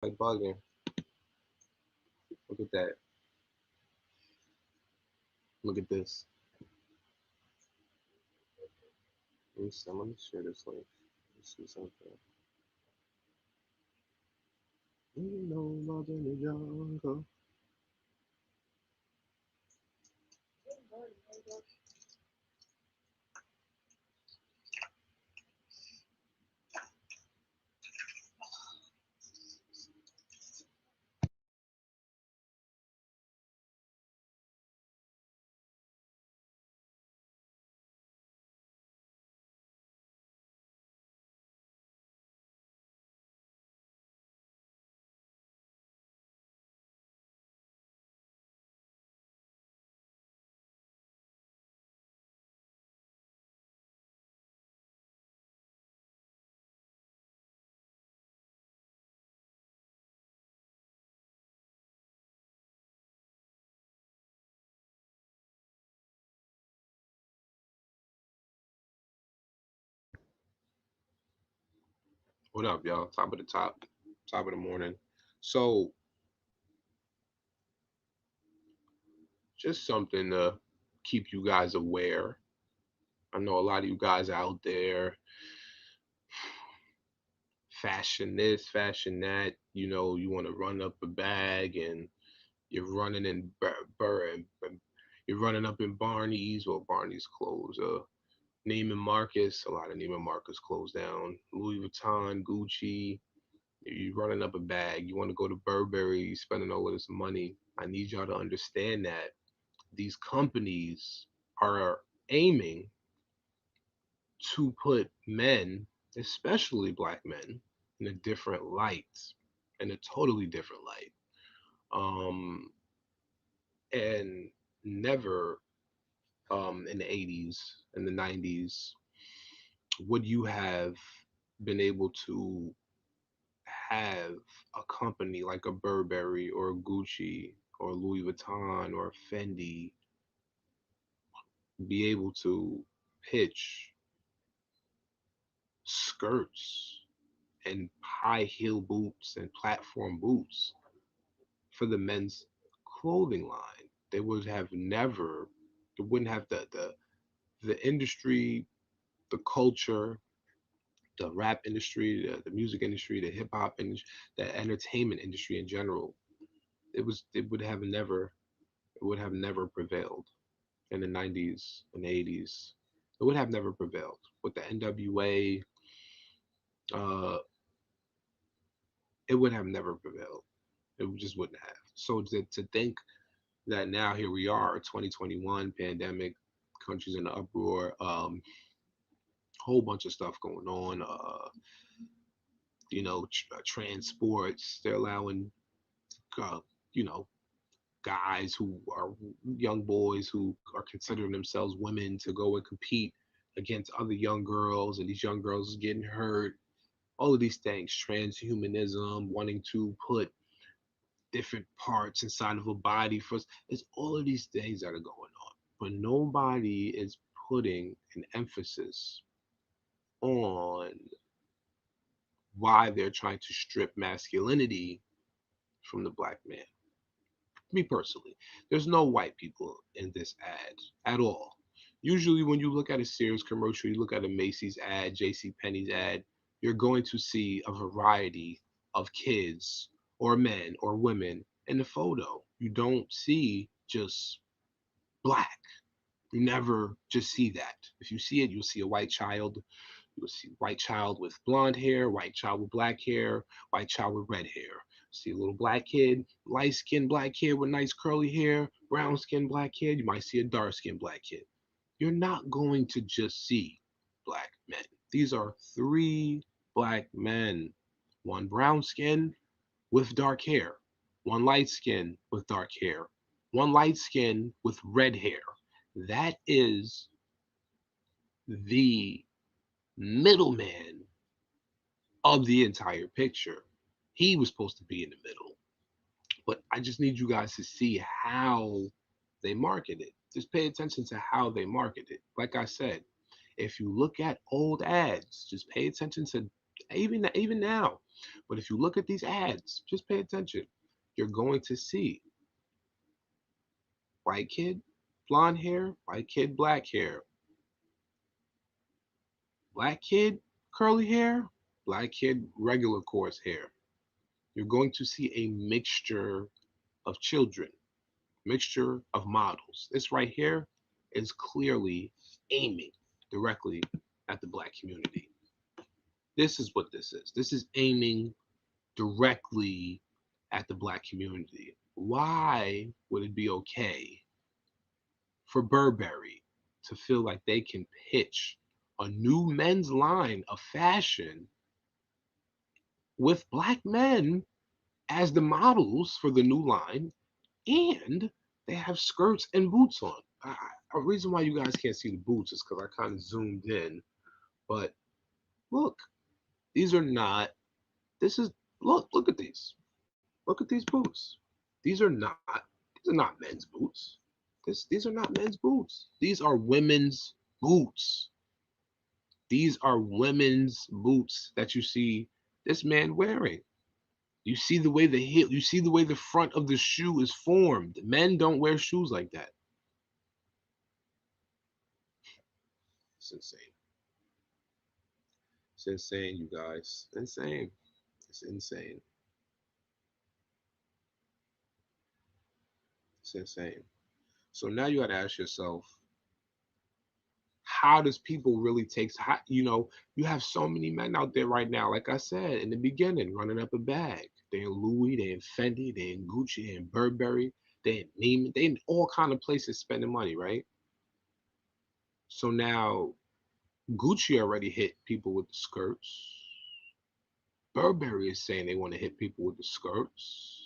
Like bugging. Look at that. Look at this. Let me share this link. Let's see something. You know, love in the jungle. What up, y'all? Top of the top. Top of the morning. So, just something to keep you guys aware. I know a lot of you guys out there, fashion this, fashion that. You know, you want to run up a bag and you're running in you're running up in Barney's. Well, Barney's closed. Neiman Marcus, a lot of Neiman Marcus closed down. Louis Vuitton, Gucci. You're running up a bag. You want to go to Burberry, you're spending all of this money. I need y'all to understand that these companies are aiming to put men, especially black men, in a different light, in a totally different light. Um, and never in the 80s and the 90s would you have been able to have a company like a Burberry or a Gucci or Louis Vuitton or Fendi be able to pitch skirts and high heel boots and platform boots for the men's clothing line. They would have never, they wouldn't have the industry, the culture, the rap industry, the music industry, the hip hop industry, the entertainment industry in general. It would have never, it would have never prevailed in the 90s and 80s. It would have never prevailed with the NWA. Uh, it would have never prevailed. It just wouldn't have. So to think that now here we are, 2021 pandemic, countries in the uproar, whole bunch of stuff going on. Transports. They're allowing, uh, you know, guys who are young boys who are considering themselves women to go and compete against other young girls, and these young girls are getting hurt. All of these things, transhumanism, wanting to put different parts inside of a body for us. It's all of these things that are going on, but nobody is putting an emphasis on why they're trying to strip masculinity from the black man. Me personally, there's no white people in this ad at all. Usually, when you look at a Sears commercial, you look at a Macy's ad, J.C. Penney's ad, you're going to see a variety of kids or men or women in the photo. You don't see just black. You never just see that. If you see it, you'll see a white child. You'll see white child with blonde hair, white child with black hair, white child with red hair. See a little black kid, light skinned black kid with nice curly hair, brown skinned black kid. You might see a dark skinned black kid. You're not going to just see black men. These are three black men. One brown skin with dark hair, one light skin with dark hair, one light skin with red hair. That is the middleman of the entire picture. He was supposed to be in the middle. But I just need you guys to see how they market it. Just pay attention to how they market it. Like I said, if you look at old ads, just pay attention to even now. But if you look at these ads, just pay attention. You're going to see white kid, blonde hair, white kid, black hair, black kid, curly hair, black kid, regular coarse hair. You're going to see a mixture of children, mixture of models. This right here is clearly aiming directly at the black community. This is what this is. This is aiming directly at the black community. Why would it be okay for Burberry to feel like they can pitch a new men's line of fashion with black men as the models for the new line, and they have skirts and boots on? A reason why you guys can't see the boots is because I kind of zoomed in. But look, these are not. This is look at these. Look at these boots. These are not men's boots. These are not men's boots. These are women's boots. These are women's boots that you see this man wearing. You see the way the heel, you see the way the front of the shoe is formed. Men don't wear shoes like that. It's insane. It's insane, you guys. Insane. It's insane. It's insane. So now you got to ask yourself, how does people really take, you have so many men out there right now, like I said in the beginning, running up a bag. They're in Louis, they're in Fendi, they're in Gucci, they're in Burberry, they're in Neiman, they're in all kind of places spending money, right? So now Gucci already hit people with the skirts. Burberry is saying they want to hit people with the skirts.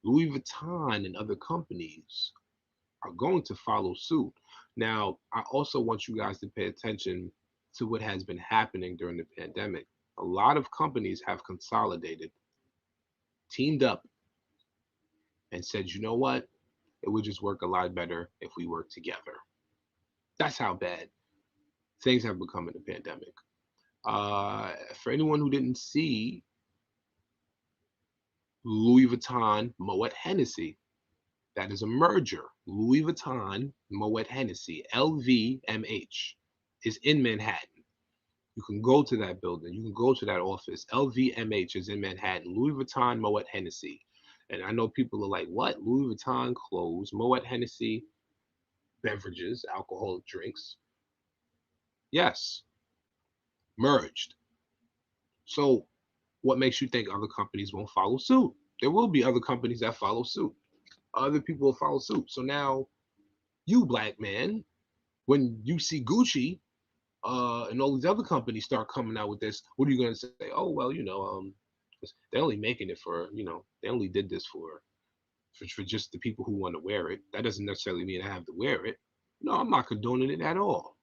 Louis Vuitton and other companies are going to follow suit. Now, I also want you guys to pay attention to what has been happening during the pandemic. A lot of companies have consolidated, teamed up, and said, you know what? It would just work a lot better if we work together. That's how bad things have become in the pandemic. For anyone who didn't see, Louis Vuitton, Moet Hennessy, that is a merger. Louis Vuitton, Moet Hennessy, LVMH, is in Manhattan. You can go to that building. You can go to that office. LVMH is in Manhattan. Louis Vuitton, Moet Hennessy. And I know people are like, what? Louis Vuitton clothes, Moet Hennessy beverages, alcoholic drinks. Yes, merged. So what makes you think other companies won't follow suit? There will be other companies that follow suit. Other people will follow suit. So now, you black man, when you see Gucci and all these other companies start coming out with this, what are you going to say? Oh well, they're only making it for, they only did this for just the people who want to wear it. That doesn't necessarily mean I have to wear it. No, I'm not condoning it at all.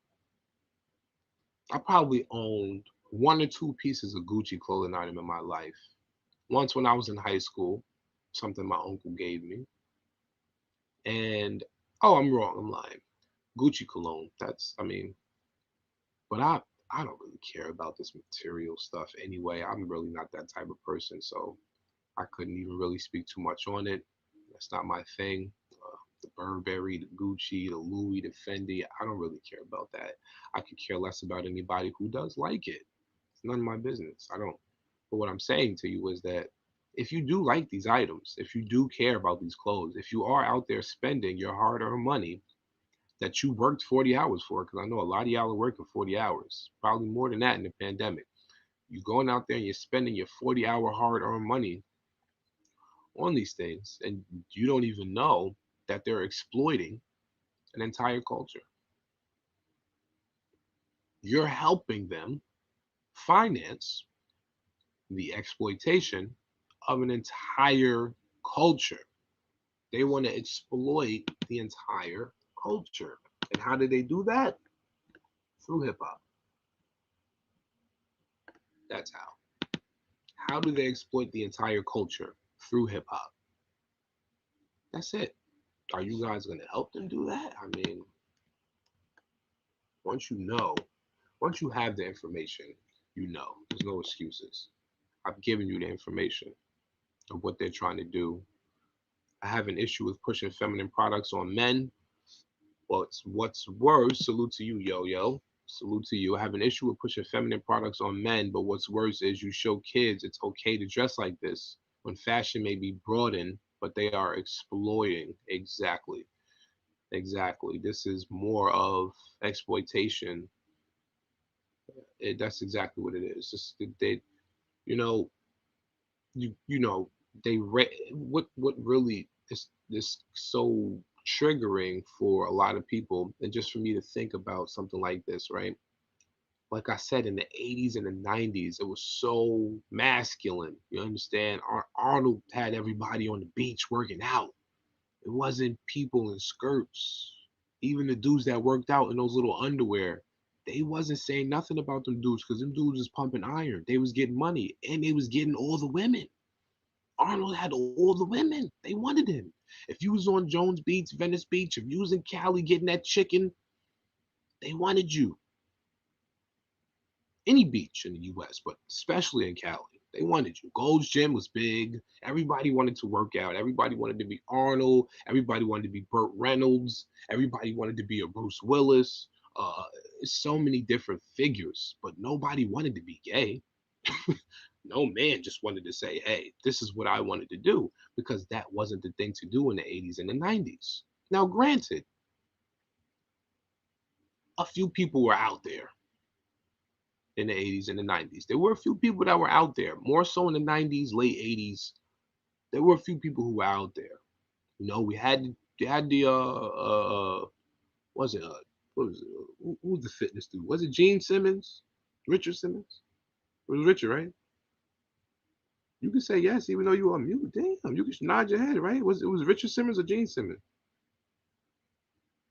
I probably owned one or two pieces of Gucci clothing item in my life. Once when I was in high school, something my uncle gave me, and oh, I'm wrong, I'm lying. Gucci cologne. But I don't really care about this material stuff anyway. I'm really not that type of person, so I couldn't even really speak too much on it. That's not my thing. The Burberry, the Gucci, the Louis, the Fendi. I don't really care about that. I could care less about anybody who does like it. It's none of my business. I don't. But what I'm saying to you is that if you do like these items, if you do care about these clothes, if you are out there spending your hard-earned money that you worked 40 hours for, because I know a lot of y'all are working 40 hours, probably more than that in the pandemic. You're going out there and you're spending your 40-hour hard-earned money on these things, and you don't even know that they're exploiting an entire culture. You're helping them finance the exploitation of an entire culture. They want to exploit the entire culture. And how do they do that? Through hip hop. That's how. How do they exploit the entire culture? Through hip hop. That's it. Are you guys going to help them do that? I mean, once you know, once you have the information, you know. There's no excuses. I've given you the information of what they're trying to do. I have an issue with pushing feminine products on men. Well, it's what's worse, salute to you, yo yo. Salute to you. I have an issue with pushing feminine products on men, but what's worse is you show kids it's okay to dress like this when fashion may be broadened, but they are exploiting. Exactly. Exactly. This is more of exploitation. That's exactly what it is. Just they, you know, you know, what really is this so triggering for a lot of people, and just for me to think about something like this, right? Like I said, in the 80s and the 90s, it was so masculine. You understand? Arnold had everybody on the beach working out. It wasn't people in skirts. Even the dudes that worked out in those little underwear, they wasn't saying nothing about them dudes because them dudes was pumping iron. They was getting money and they was getting all the women. Arnold had all the women. They wanted him. If you was on Jones Beach, Venice Beach, if you was in Cali getting that chicken, they wanted you. Any beach in the US, but especially in Cali. They wanted you. Gold's Gym was big. Everybody wanted to work out. Everybody wanted to be Arnold. Everybody wanted to be Burt Reynolds. Everybody wanted to be a Bruce Willis. Uh, so many different figures, but nobody wanted to be gay. No man just wanted to say, hey, this is what I wanted to do, because that wasn't the thing to do in the 80s and the 90s. Now, granted, a few people were out there in the 80s and the 90s. There were a few people that were out there, more so in the 90s, late 80s. There were a few people who were out there. You know, we had the was it what was it? Who was the fitness dude? Was it Gene Simmons? Richard Simmons? It was Richard, right? You can say yes, even though you are mute. Damn, you can nod your head, right? It was Richard Simmons or Gene Simmons?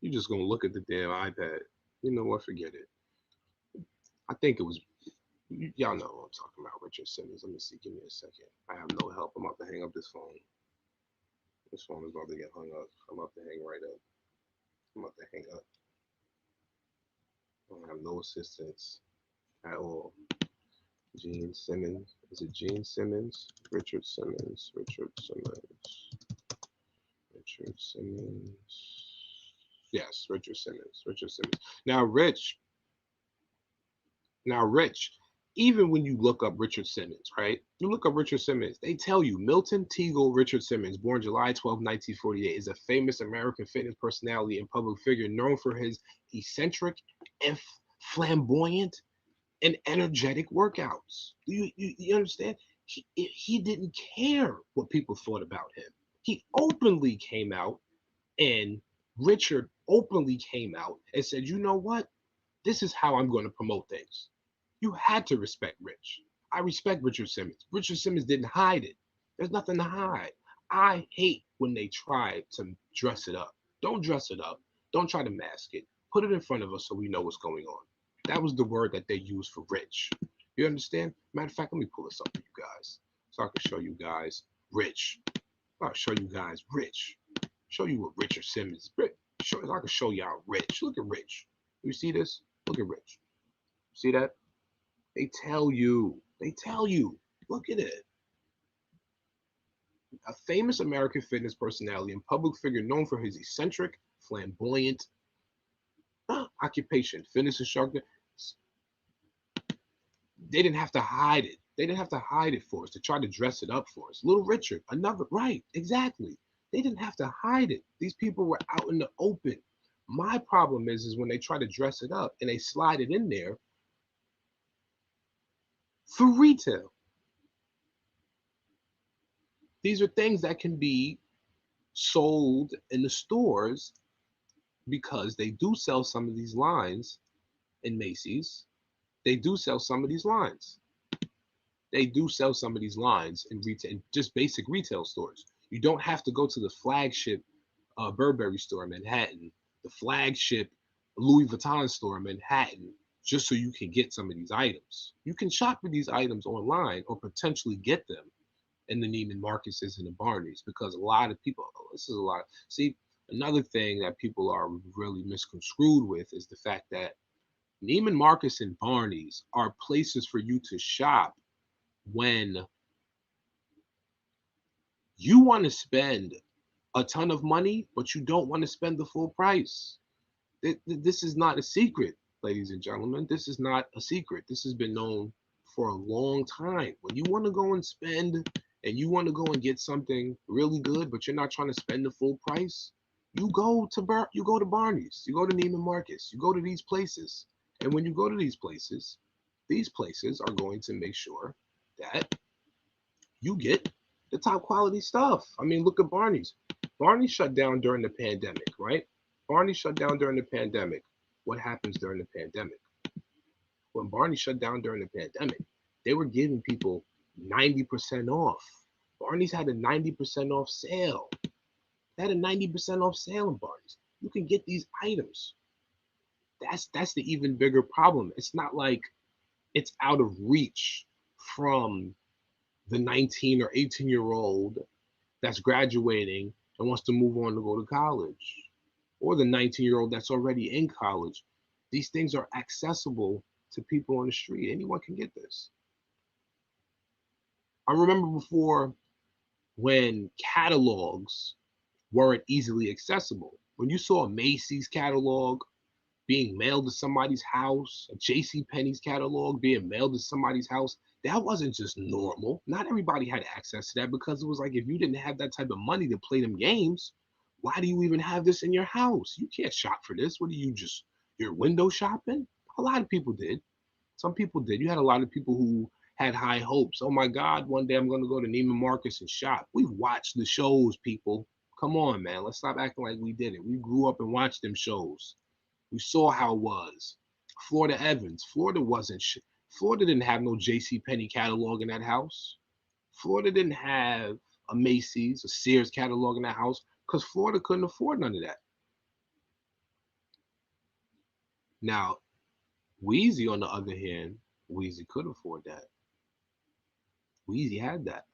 You just gonna look at the damn iPad. You know what? Forget it. I think it was. Y'all know what I'm talking about, Richard Simmons. Let me see. Give me a second. I have no help. I'm about to hang up this phone. This phone is about to get hung up. I'm about to hang right up. I'm about to hang up. I don't have no assistance at all. Gene Simmons. Is it Gene Simmons? Richard Simmons. Richard Simmons. Richard Simmons. Yes, Richard Simmons. Richard Simmons. Now, Rich, even when you look up Richard Simmons, right? You look up Richard Simmons, they tell you Milton Teagle Richard Simmons, born July 12, 1948, is a famous American fitness personality and public figure known for his eccentric and flamboyant and energetic workouts. You understand? He didn't care what people thought about him. He openly came out, and Richard openly came out and said, you know what? This is how I'm going to promote things. You had to respect Rich. I respect Richard Simmons. Richard Simmons didn't hide it. There's nothing to hide. I hate when they try to dress it up. Don't dress it up. Don't try to mask it. Put it in front of us so we know what's going on. That was the word that they used for Rich. You understand? Matter of fact, let me pull this up for you guys so I can show you guys Rich. I'll show you guys Rich. Show you what Richard Simmons. I can show y'all Rich. Look at Rich. You see this? Look at Rich. See that? They tell you. They tell you. Look at it. A famous American fitness personality and public figure known for his eccentric, flamboyant occupation, fitness instructor. They didn't have to hide it. They didn't have to hide it for us, to try to dress it up for us. Little Richard, another, right, exactly. They didn't have to hide it. These people were out in the open. My problem is when they try to dress it up and they slide it in there for retail. These are things that can be sold in the stores because they do sell some of these lines in Macy's. They do sell some of these lines. They do sell some of these lines in retail, just basic retail stores. You don't have to go to the flagship Burberry store in Manhattan, the flagship Louis Vuitton store in Manhattan, just so you can get some of these items. You can shop for these items online or potentially get them in the Neiman Marcus's and the Barneys, because a lot of people, this is a lot. See, another thing that people are really misconstrued with is the fact that Neiman Marcus and Barney's are places for you to shop when you want to spend a ton of money, but you don't want to spend the full price. This is not a secret, ladies and gentlemen. This is not a secret. This has been known for a long time. When you want to go and spend and you want to go and get something really good, but you're not trying to spend the full price, you go to Barney's, you go to Neiman Marcus, you go to these places. And when you go to these places are going to make sure that you get the top quality stuff. I mean, look at Barney's. Barney shut down during the pandemic, right? Barney shut down during the pandemic. What happens during the pandemic? When Barney shut down during the pandemic, they were giving people 90% off. Barney's had a 90% off sale. They had a 90% off sale in Barney's. You can get these items. That's the even bigger problem. It's not like it's out of reach from the 19 or 18-year-old that's graduating and wants to move on to go to college, or the 19-year-old that's already in college. These things are accessible to people on the street. Anyone can get this. I remember before when catalogs weren't easily accessible. When you saw a Macy's catalog being mailed to somebody's house, a J.C. Penney's catalog being mailed to somebody's house, that wasn't just normal. Not everybody had access to that, because it was like, if you didn't have that type of money to play them games, why do you even have this in your house? You can't shop for this. What are you, just your window shopping? A lot of people did. Some people did. You had a lot of people who had high hopes. Oh my God, one day I'm going to go to Neiman Marcus and shop. We've watched the shows, people. Come on, man. Let's stop acting like we did it. We grew up and watched them shows. We saw how it was. Florida Evans. Florida didn't have no J.C. Penney catalog in that house. Florida didn't have a Macy's, a Sears catalog in that house, because Florida couldn't afford none of that. Now, Wheezy, on the other hand, Wheezy could afford that. Wheezy had that.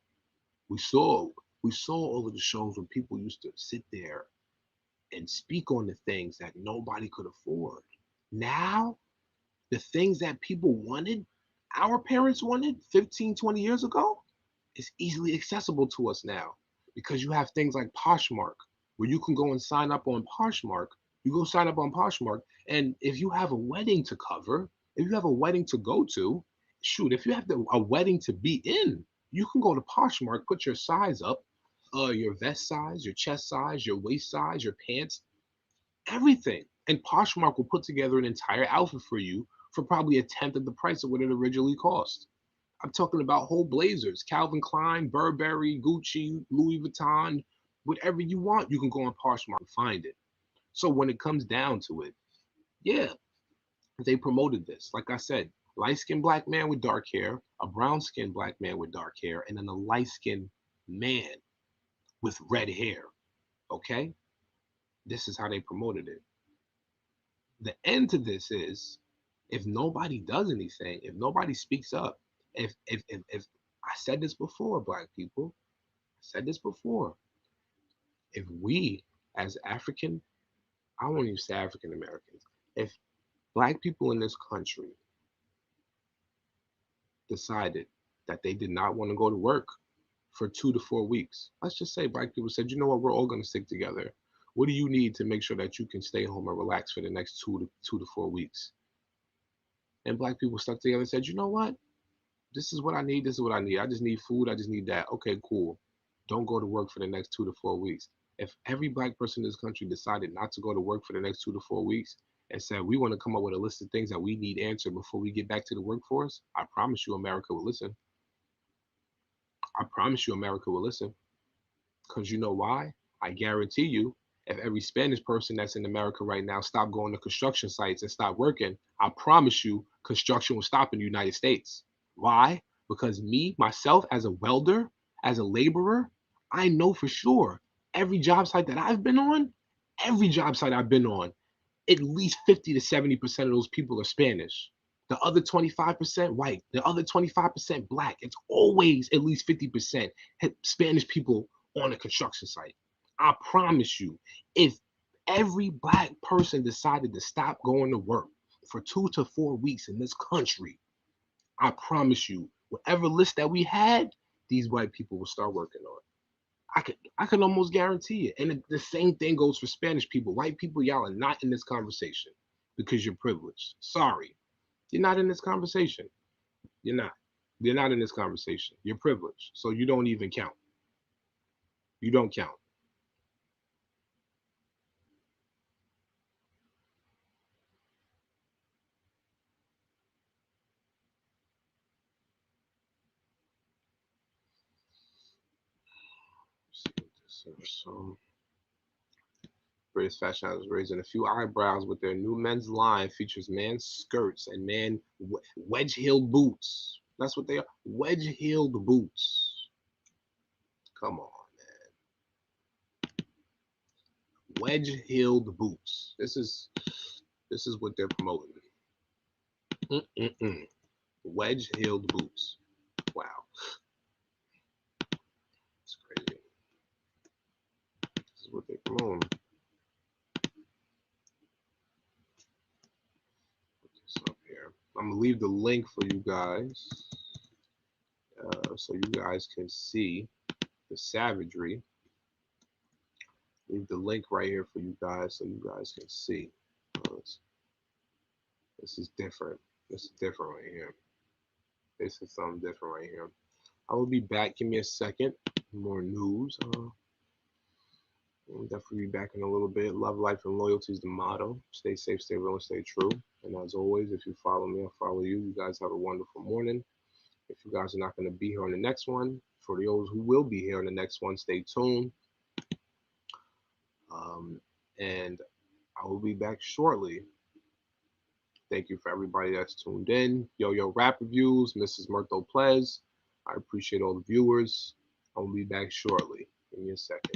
We saw we saw all of the shows when people used to sit there and speak on the things that nobody could afford. Now, the things that people wanted, our parents wanted 15, 20 years ago, is easily accessible to us now, because you have things like Poshmark, where you can go and sign up on Poshmark. You go sign up on Poshmark, and if you have a wedding to cover, if you have a wedding to go to, shoot, if you have a wedding to be in, you can go to Poshmark, put your size up, your vest size, your chest size, your waist size, your pants, everything. And Poshmark will put together an entire outfit for you for probably a tenth of the price of what it originally cost. I'm talking about whole blazers, Calvin Klein, Burberry, Gucci, Louis Vuitton, whatever you want, you can go on Poshmark and find it. So when it comes down to it, yeah, they promoted this. Like I said, light skinned black man with dark hair, a brown skinned black man with dark hair, and then a light skinned man with red hair. Okay? This is how they promoted it. The end to this is, if nobody does anything, if nobody speaks up, if I said this before, black people, I said this before, if we as African, I won't even say African Americans, if black people in this country decided that they did not want to go to work for 2 to 4 weeks, let's just say black people said, you know what, we're all going to stick together. What do you need to make sure that you can stay home and relax for the next 2 to 4 weeks? And black people stuck together and said, you know what? This is what I need. This is what I need. I just need food. I just need that. Okay, cool. Don't go to work for the next 2 to 4 weeks. If every black person in this country decided not to go to work for the next 2 to 4 weeks and said, we want to come up with a list of things that we need answered before we get back to the workforce, I promise you America will listen. I promise you America will listen. Because you know why? I guarantee you, if every Spanish person that's in America right now stopped going to construction sites and stopped working, I promise you construction will stop in the United States. Why? Because me, myself, as a welder, as a laborer, I know for sure every job site that I've been on, every job site I've been on, at least 50 to 70% of those people are Spanish. The other 25% white, the other 25% black. It's always at least 50% Spanish people on a construction site. I promise you, if every black person decided to stop going to work for 2 to 4 weeks in this country, I promise you, whatever list that we had, these white people will start working on. I can almost guarantee it. And the same thing goes for Spanish people. White people, y'all are not in this conversation because you're privileged. Sorry. You're not in this conversation. You're not. You're not in this conversation. You're privileged. So you don't even count. You don't count. Let's see what this is. So British fashion houses raising a few eyebrows with their new men's line features man's skirts and man wedge-heeled boots. That's what they are. Wedge-heeled boots. Come on, man. Wedge-heeled boots. This is what they're promoting. Mm-mm-mm. Wedge-heeled boots. Wow, it's crazy. This is what they're promoting. Put this up here. I'm gonna leave the link for you guys, so you guys can see the savagery. Leave the link right here for you guys so you guys can see. This is different. This is different right here. This is something different right here. I will be back. Give me a second. More news. We'll definitely be back in a little bit. Love, life, and loyalty is the motto. Stay safe, stay real, and stay true. And as always, if you follow me, I'll follow you. You guys have a wonderful morning. If you guys are not going to be here on the next one, for those who will be here on the next one, stay tuned. And I will be back shortly. Thank you for everybody that's tuned in. Yo Rap Reviews, Mrs. Murtho Plez. I appreciate all the viewers. I will be back shortly. Give me a second.